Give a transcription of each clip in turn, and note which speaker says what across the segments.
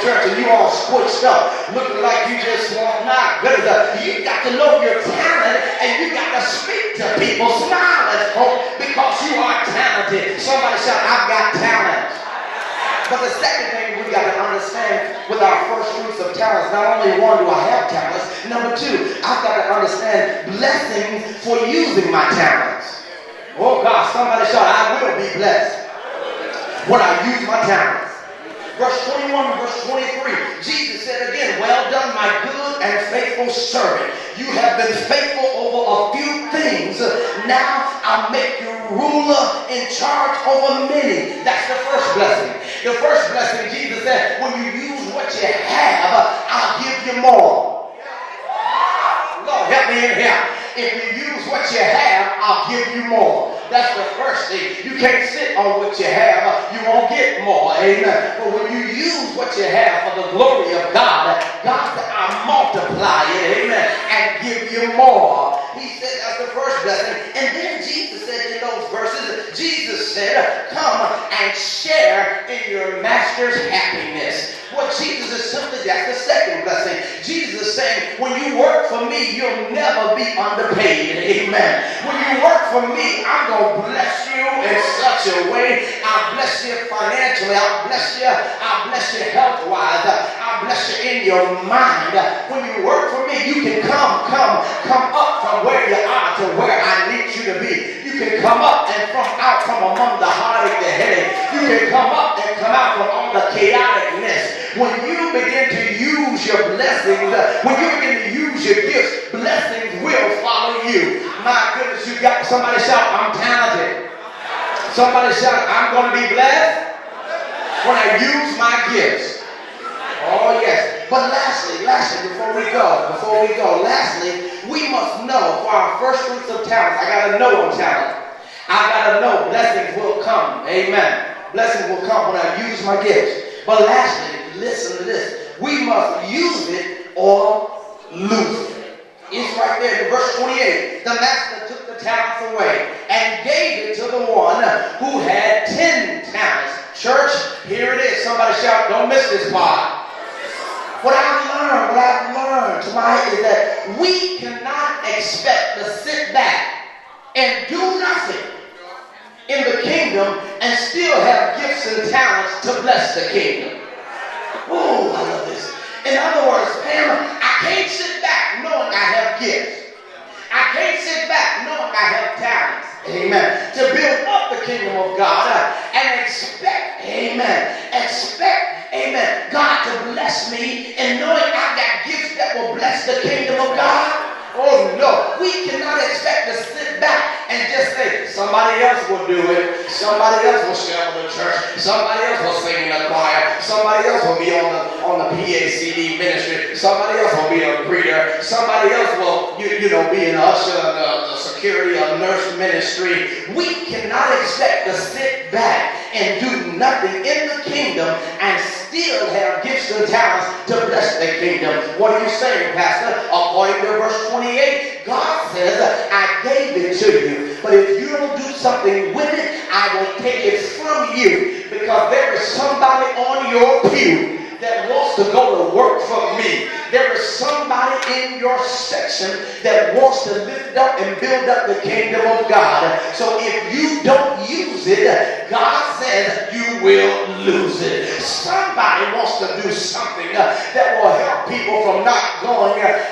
Speaker 1: church and you all squished up, looking like you just want not good enough. You got to know your talent and you got to speak to people. Smile at folk because you are talented. Somebody shout, I've got talent. But the second thing we got to understand with our first fruits of talents, not only one, do I have talents, number two, I've got to understand blessings for using my talents. Oh God, somebody shout, I will be blessed when I use my talents. Verse 21 and verse 23, Jesus said again, well done, my good and faithful servant. You have been faithful over a few things. Now I'll make you ruler in charge over many. That's the first blessing. The first blessing, Jesus said, when you use what you have, I'll give you more. Lord, help me in here. If you use what you have, I'll give you more. That's the first thing. You can't sit on what you have. You won't get more. Amen. But when you use what you have for the glory of God, God said, I'll multiply it. Amen. And give you more. He said that's the first blessing. And then Jesus said in those verses, Jesus said, come and share in your master's happiness. Well, Jesus is simply, that's the second blessing. Jesus is saying, when you work for me, you'll never be underpaid. Amen. When you work for me, I'm going to bless you in such a way. I'll bless you financially. I'll bless you health-wise. I'll bless you in your mind. When you work for me, you can come up from where you are to where I need you to be. You can come up and out from among the heartache, the headache. You can come up and come out from all the chaoticness. When you begin to use your blessings, when you begin to use your gifts, blessings will follow you. My goodness, you got somebody shout, I'm talented. Somebody shout, I'm going to be blessed when I use my gifts. Oh yes. But lastly, before we go, we must know for our first fruits of talents. I got to know I'm talented. I got to know blessings will come. Amen. Blessings will come when I use my gifts. But lastly, listen to this. We must use it or lose it. It's right there in verse 28. The master took the talents away and gave it to the one who had 10 talents. Church, here it is. Somebody shout, don't miss this part. What I've learned tonight is that we cannot expect to sit back and do nothing in the kingdom and still have gifts and talents to bless the kingdom. Oh, I love this. In other words, Pam, I can't sit back knowing I have gifts. I can't sit back knowing I have talents. Amen. To build up the kingdom of God and expect, God to bless me and knowing I've got gifts that will bless the kingdom of God. Oh no, we cannot expect to sit back and just say, somebody else will do it. Somebody else will shovel the church. Somebody else will sing in the choir. Somebody else will be on the PACD ministry. Somebody else will be a greeter. Somebody else will, be an usher, the security, a nurse ministry. We cannot expect to sit back and do nothing in the kingdom and still have gifts and talents to bless the kingdom. What are you saying, Pastor? According to verse 28, God says, I gave it to you. But if you don't do something with it, I will take it from you. Because there is somebody on your pew that wants to go to work for me. There is somebody in your section that wants to lift up and build up the kingdom of God. So if you don't use it, God says you will lose it. Somebody wants to do something that will help people from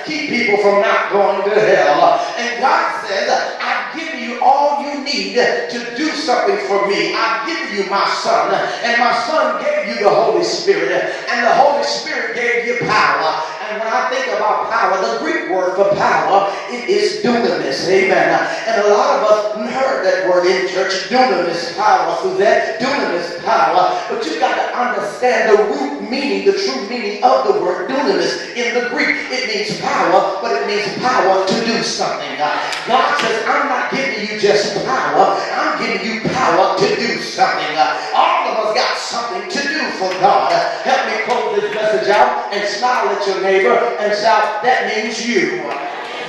Speaker 1: keep people from not going to hell. And God says, I've given you all you need to do something for me. I've given you my son, and my son gave you the Holy Spirit, and the Holy Spirit gave you power. And when I think about power, the Greek word for power, it is dunamis. Amen. And a lot of us heard that word in church, dunamis power, through that dunamis power. But you got to understand the root meaning, the true meaning of the word dunamis in the Greek. It means power, but it means power to do something. God says, I'm not giving you just power. I'm giving you power to do something. All of us got something to do for God. Help me close this message out and smile at your neighbor and shout, that means you.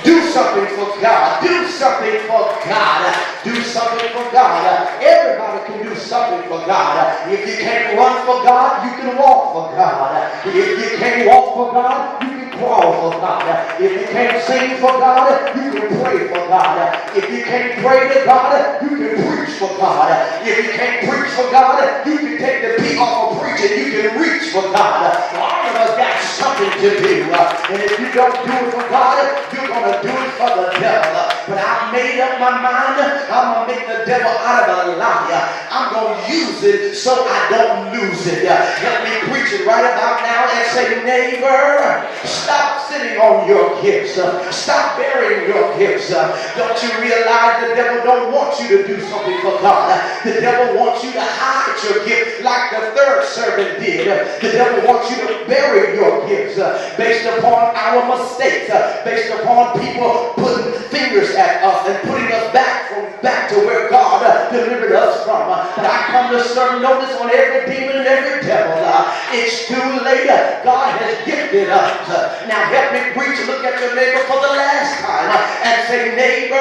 Speaker 1: Do something for God. Do something for God. Do something for God. Everybody can do something for God. If you can't run for God, you can walk for God. If you can't walk for God, you can crawl for God. If you can't sing for God, you can pray for God. If you can't pray to God, you can preach for God. If you can't preach for God, you can take the beat off of preaching. You can reach for God. All of us got something to do. And if you don't do it for God, you're going to do it for the devil. But I made up my mind. I'm going to make the devil out of a liar. I'm going to use it so I don't lose it. Let me preach it right about now and say, neighbor, stop sitting on your gifts. Stop burying your gifts. Don't you realize the devil don't want you to do something for God? The devil wants you to hide your gift like the third servant did. The devil wants you to bury your gifts based upon our mistakes, based upon people putting fingers at us and putting us back to where God delivered us from. But I come to serve notice on every demon and every devil. It's too late. God has gifted us. Now help me preach. Look at your neighbor for the last time and say, neighbor,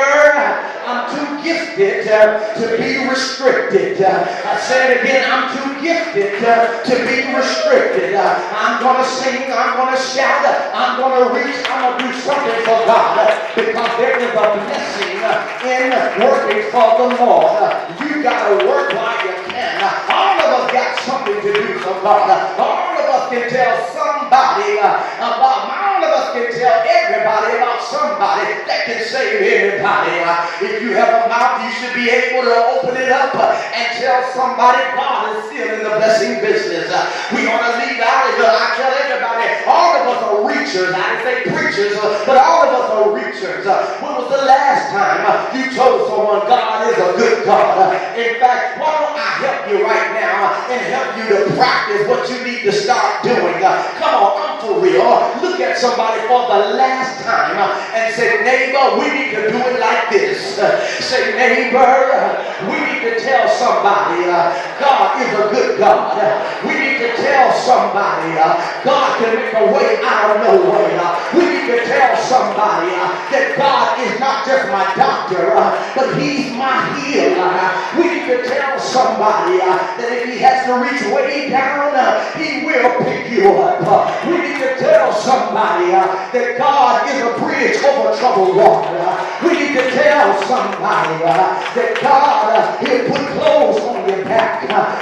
Speaker 1: I'm too gifted to be restricted. I say it again, I'm too gifted to be restricted. I'm going to sing, I'm going to shout, I'm going to reach, I'm going to do something for God, because there is a blessing in working for the Lord. You got to work while you can. All of us got something to do for God. All of us can tell somebody about, all of us can tell everybody about somebody that can save anybody. If you have a mouth, you should be able to open it up and tell somebody God is still in the blessing business. We ought to leave out of here. I tell everybody, all of us are reachers. I didn't say preachers, but all of us are reachers. When was the last time you told someone God is a good God? In fact, why don't I help you right now and help you to practice what you need to start doing? Come on, I'm for real. Look at somebody for the last time and say, neighbor, we need to do it like this. Say, neighbor, we need to tell somebody God is a good God. We need to tell somebody God can make a way out of no way. We need to tell somebody that God is not just my doctor, but he's my healer. We need to tell somebody that if he has to reach way down, he will pick you up. We need to tell somebody that God is a bridge over troubled water. We need to tell somebody that God, he'll put clothes on your back.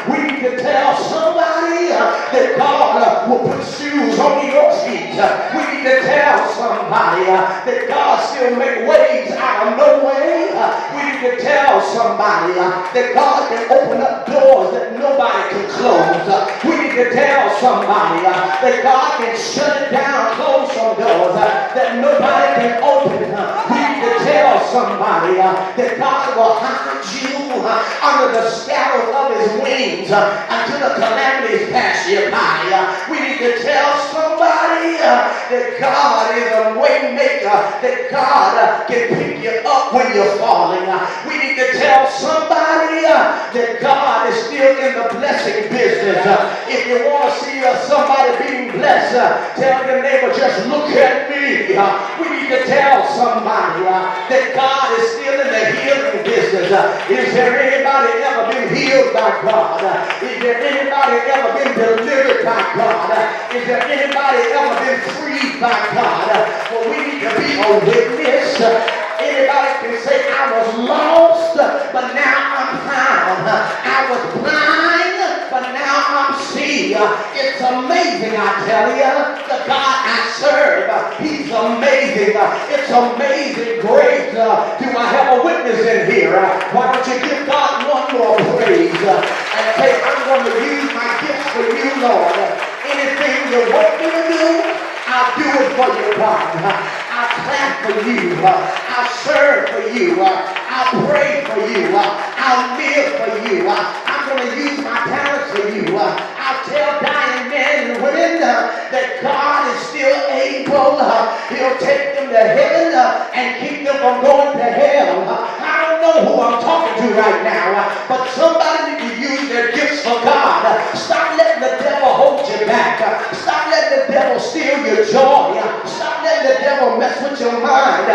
Speaker 1: We need to tell somebody that God will put shoes on your feet. We need to tell somebody that God still make ways out of no way. We need to tell somebody that God can open up doors that nobody can close. We need to tell somebody that God can shut it down, close some doors that nobody can open. We need to tell somebody that God will hide you under the shadows of his wings until the calamities pass you by. We need to tell somebody that God is a way maker, that God can pick you up when you're falling. We need to tell somebody that God is still in the blessing business. If you want to see somebody being blessed, tell your neighbor, just look at me. We need to tell somebody that God is still in the healing business. Is there anybody ever been healed by God? Is there anybody ever been delivered by God? Is there anybody ever been freed by God? Well, we need to be a witness. Anybody can say, I was lost, but now I'm found. I was blind, but now I'm see. It's amazing, I tell you. The God I serve, he's amazing. It's amazing grace. Do I have a witness in here? Why don't you give God one more praise and say, I'm going to use my gifts for you, Lord. Anything you want me to do, I'll do it for you, God. I'll clap for you. I'll serve for you. I'll pray for you. I'll live for you. I'm going to use my talents for you. I'll tell dying men and women that God is still able. He'll take them to heaven and keep them from going to hell. I don't know who I'm talking to right now, but somebody need to use their gifts for God. Stop letting the devil hold you back. Stop letting the devil steal your joy. Stop letting the devil mess with your mind.